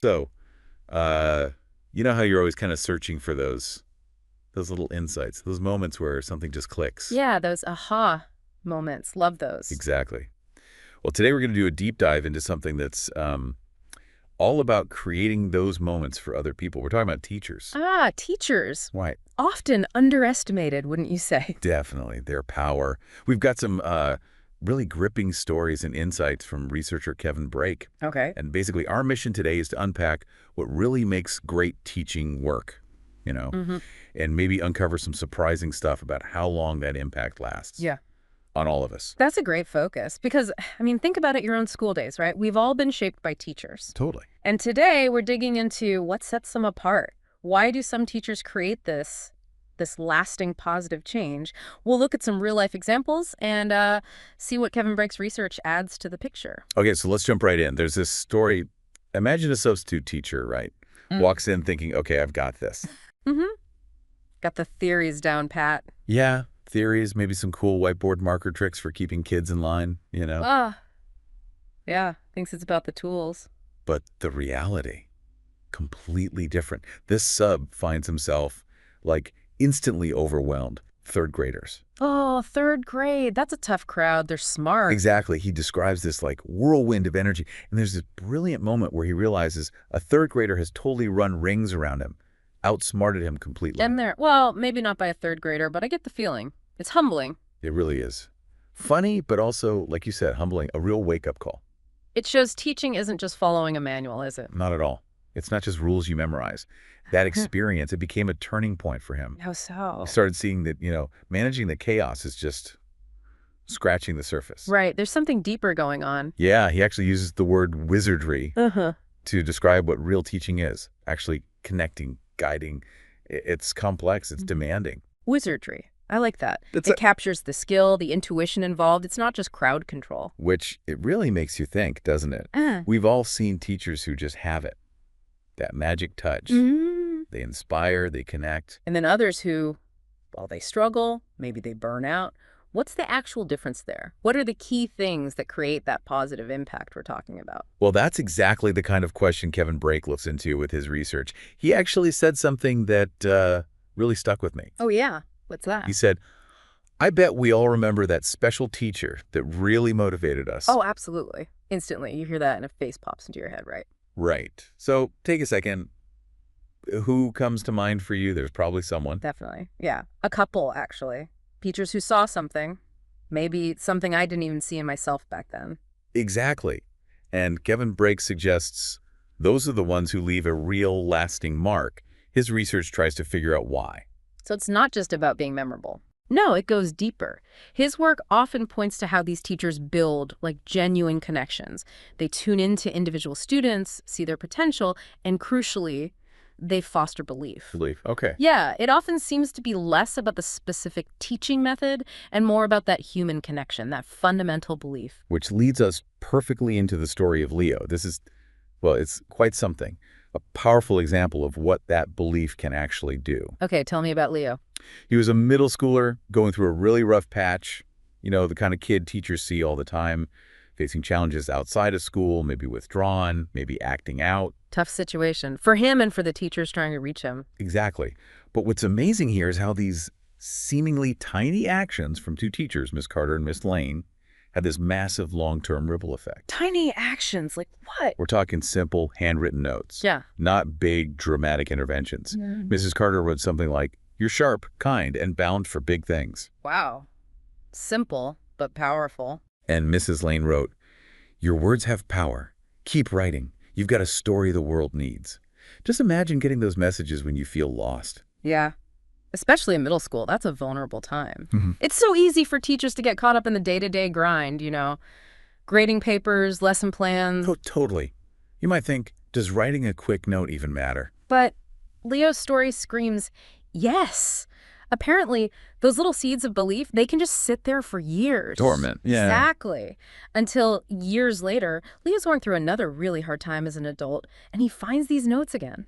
So, you know how you're always kind of searching for those little insights, those moments where something just clicks. Yeah, those aha moments. Love those. Exactly. Well, today we're going to do a deep dive into something that's all about creating those moments for other people. We're talking about teachers. Ah, teachers. Why? Often underestimated, wouldn't you say? Definitely, their power. We've got some really gripping stories and insights from researcher Kevin Brake. Okay. And basically, our mission today is to unpack what really makes great teaching work, and maybe uncover some surprising stuff about how long that impact lasts. Yeah. On all of us. That's a great focus because, I mean, think about it, your own school days, right? We've all been shaped by teachers. Totally. And today we're digging into what sets them apart. Why do some teachers create this lasting positive change? We'll look at some real-life examples and see what Kevin Brake's research adds to the picture. Okay, so let's jump right in. There's this story. Imagine a substitute teacher, right? Walks in thinking, okay, I've got this. Got the theories down, Pat. Yeah, theories, maybe some cool whiteboard marker tricks for keeping kids in line, Yeah, thinks it's about the tools. But the reality, completely different. This sub finds himself, instantly overwhelmed. Third graders. Oh, third grade. That's a tough crowd. They're smart. Exactly. He describes this whirlwind of energy. And there's this brilliant moment where he realizes a third grader has totally run rings around him, outsmarted him completely. And well, maybe not by a third grader, but I get the feeling. It's humbling. It really is. Funny, but also, like you said, humbling, a real wake-up call. It shows teaching isn't just following a manual, is it? Not at all. It's not just rules you memorize. That experience, it became a turning point for him. How so? He started seeing that, managing the chaos is just scratching the surface. Right. There's something deeper going on. Yeah, he actually uses the word wizardry to describe what real teaching is. Actually connecting, guiding. It's complex. It's demanding. Wizardry. I like that. It captures the skill, the intuition involved. It's not just crowd control. Which it really makes you think, doesn't it? We've all seen teachers who just have it. That magic touch. They inspire, they connect. And then others who, well, they struggle, maybe they burn out. What's the actual difference there? What are the key things that create that positive impact we're talking about? Well, that's exactly the kind of question Kevin Brake looks into with his research. He actually said something that really stuck with me. Oh, yeah. What's that? He said, I bet we all remember that special teacher that really motivated us. Oh, absolutely. Instantly. You hear that and a face pops into your head, right? Right. So take a second. Who comes to mind for you? There's probably someone. Definitely. Yeah. A couple, actually. Teachers who saw something. Maybe something I didn't even see in myself back then. Exactly. And Kevin Brake suggests those are the ones who leave a real lasting mark. His research tries to figure out why. So it's not just about being memorable. No, it goes deeper. His work often points to how these teachers build genuine connections. They tune into individual students, see their potential, and crucially, they foster belief. Belief, okay. Yeah, it often seems to be less about the specific teaching method and more about that human connection, that fundamental belief. Which leads us perfectly into the story of Leo. This is, well, it's quite something. A powerful example of what that belief can actually do. Okay, tell me about Leo. He was a middle schooler going through a really rough patch. The kind of kid teachers see all the time, facing challenges outside of school, maybe withdrawn, maybe acting out. Tough situation for him and for the teachers trying to reach him. Exactly. But what's amazing here is how these seemingly tiny actions from two teachers, Miss Carter and Miss Lane, had this massive long-term ripple effect. Tiny actions, like what? We're talking simple, handwritten notes. Yeah. Not big, dramatic interventions. Mrs. Carter wrote something like, "You're sharp, kind, and bound for big things." Wow. Simple, but powerful. And Mrs. Lane wrote, "Your words have power. Keep writing. You've got a story the world needs." Just imagine getting those messages when you feel lost. Yeah. Especially in middle school, that's a vulnerable time. It's so easy for teachers to get caught up in the day-to-day grind, grading papers, lesson plans. Oh, totally. You might think, does writing a quick note even matter? But Leo's story screams, yes. Apparently, those little seeds of belief, they can just sit there for years. Dormant, yeah. Exactly. Until years later, Leo's going through another really hard time as an adult, and he finds these notes again.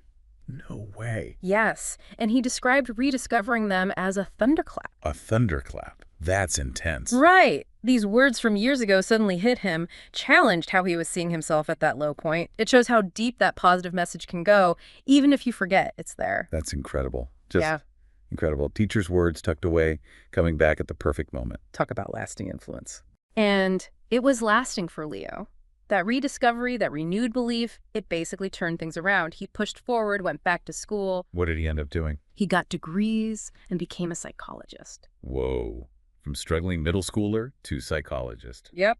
No way. Yes, and he described rediscovering them as a thunderclap. A thunderclap. That's intense. Right. These words from years ago suddenly hit him, challenged how he was seeing himself at that low point. It shows how deep that positive message can go, even if you forget it's there. That's incredible. Just Yeah. incredible. Teacher's words tucked away, coming back at the perfect moment. Talk about lasting influence. And it was lasting for Leo. That rediscovery, that renewed belief, it basically turned things around. He pushed forward, went back to school. What did he end up doing? He got degrees and became a psychologist. Whoa. From struggling middle schooler to psychologist. Yep.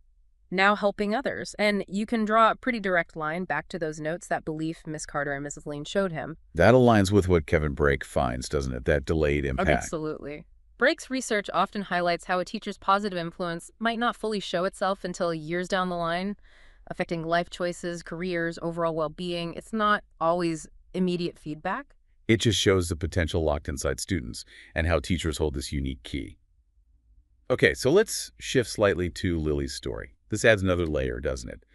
Now helping others. And you can draw a pretty direct line back to those notes, that belief Miss Carter and Mrs. Lane showed him. That aligns with what Kevin Brake finds, doesn't it? That delayed impact. Absolutely. Brake's research often highlights how a teacher's positive influence might not fully show itself until years down the line, affecting life choices, careers, overall well-being. It's not always immediate feedback. It just shows the potential locked inside students and how teachers hold this unique key. Okay, so let's shift slightly to Lily's story. This adds another layer, doesn't it?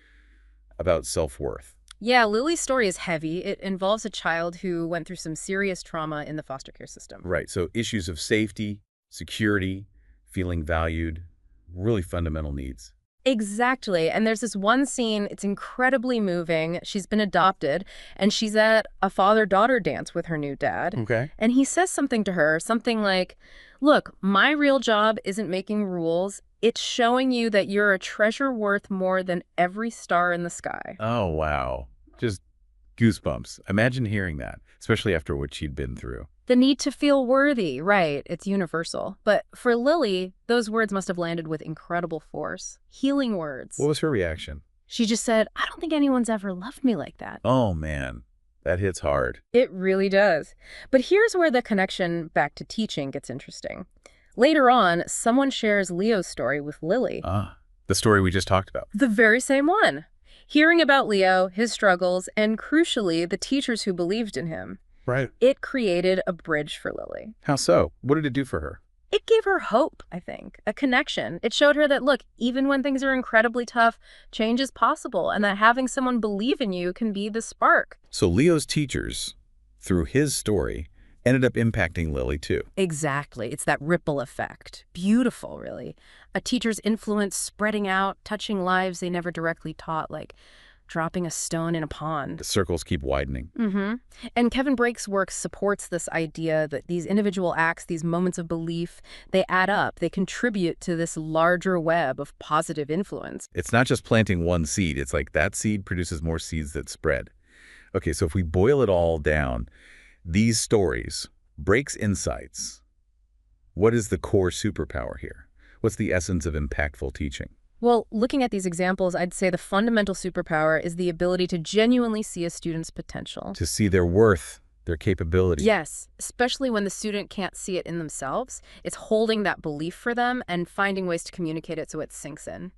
About self-worth. Yeah, Lily's story is heavy. It involves a child who went through some serious trauma in the foster care system. Right, so issues of safety, security, feeling valued, really fundamental needs. Exactly. And there's this one scene, it's incredibly moving. She's been adopted, and she's at a father-daughter dance with her new dad. Okay. And he says something to her, something like, look, my real job isn't making rules. It's showing you that you're a treasure worth more than every star in the sky. Oh, wow. Just goosebumps. Imagine hearing that, especially after what she'd been through. The need to feel worthy, right, it's universal. But for Lily, those words must have landed with incredible force. Healing words. What was her reaction? She just said, I don't think anyone's ever loved me like that. Oh, man. That hits hard. It really does. But here's where the connection back to teaching gets interesting. Later on, someone shares Leo's story with Lily. The story we just talked about. The very same one. Hearing about Leo, his struggles, and crucially, the teachers who believed in him. Right. It created a bridge for Lily. How so? What did it do for her? It gave her hope, I think, a connection. It showed her that, look, even when things are incredibly tough, change is possible, and that having someone believe in you can be the spark. So Leo's teachers, through his story, ended up impacting Lily too. Exactly. It's that ripple effect. Beautiful, really. A teacher's influence spreading out, touching lives they never directly taught, like dropping a stone in a pond. The circles keep widening. And Kevin Brake's work supports this idea that these individual acts, these moments of belief, they add up. They contribute to this larger web of positive influence. It's not just planting one seed. It's like that seed produces more seeds that spread. Okay, so if we boil it all down, these stories, Brake's insights, what is the core superpower here? What's the essence of impactful teaching? Well, looking at these examples, I'd say the fundamental superpower is the ability to genuinely see a student's potential. To see their worth, their capability. Yes, especially when the student can't see it in themselves. It's holding that belief for them and finding ways to communicate it so it sinks in.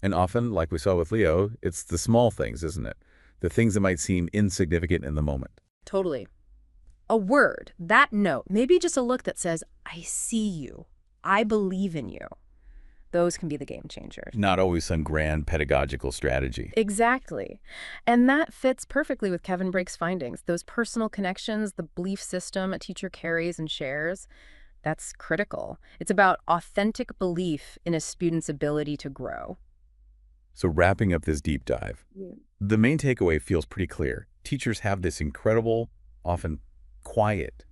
And often, like we saw with Leo, it's the small things, isn't it? The things that might seem insignificant in the moment. Totally. A word, that note, maybe just a look that says, I see you. I believe in you. Those can be the game changers. Not always some grand pedagogical strategy. Exactly. And that fits perfectly with Kevin Brake's findings. Those personal connections, the belief system a teacher carries and shares, that's critical. It's about authentic belief in a student's ability to grow. So wrapping up this deep dive, the main takeaway feels pretty clear. Teachers have this incredible, often quiet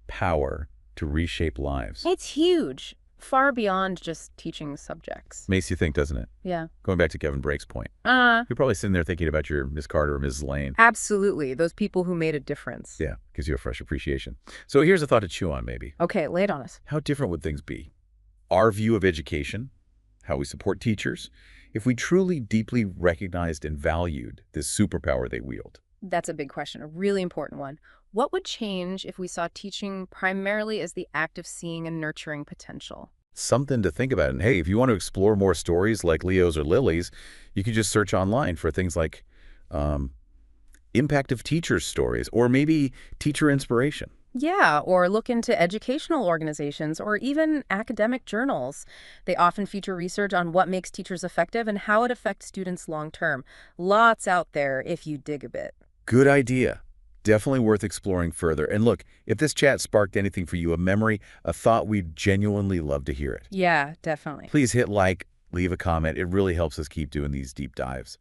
power to reshape lives. It's huge. Far beyond just teaching subjects. Makes you think, doesn't it? Yeah. Going back to Kevin Brake's point. You're probably sitting there thinking about your Miss Carter or Mrs. Lane. Absolutely. Those people who made a difference. Yeah, gives you a fresh appreciation. So here's a thought to chew on, maybe. Okay, lay it on us. How different would things be? Our view of education, how we support teachers, if we truly deeply recognized and valued this superpower they wield? That's a big question, a really important one. What would change if we saw teaching primarily as the act of seeing and nurturing potential? Something to think about. And hey, if you want to explore more stories like Leo's or Lily's, you can just search online for things like impact of teachers stories, or maybe teacher inspiration. Yeah, or look into educational organizations or even academic journals. They often feature research on what makes teachers effective and how it affects students long term. Lots out there if you dig a bit. Good idea. Definitely worth exploring further. And look, if this chat sparked anything for you, a memory, a thought, we'd genuinely love to hear it. Yeah, definitely. Please hit like, leave a comment. It really helps us keep doing these deep dives.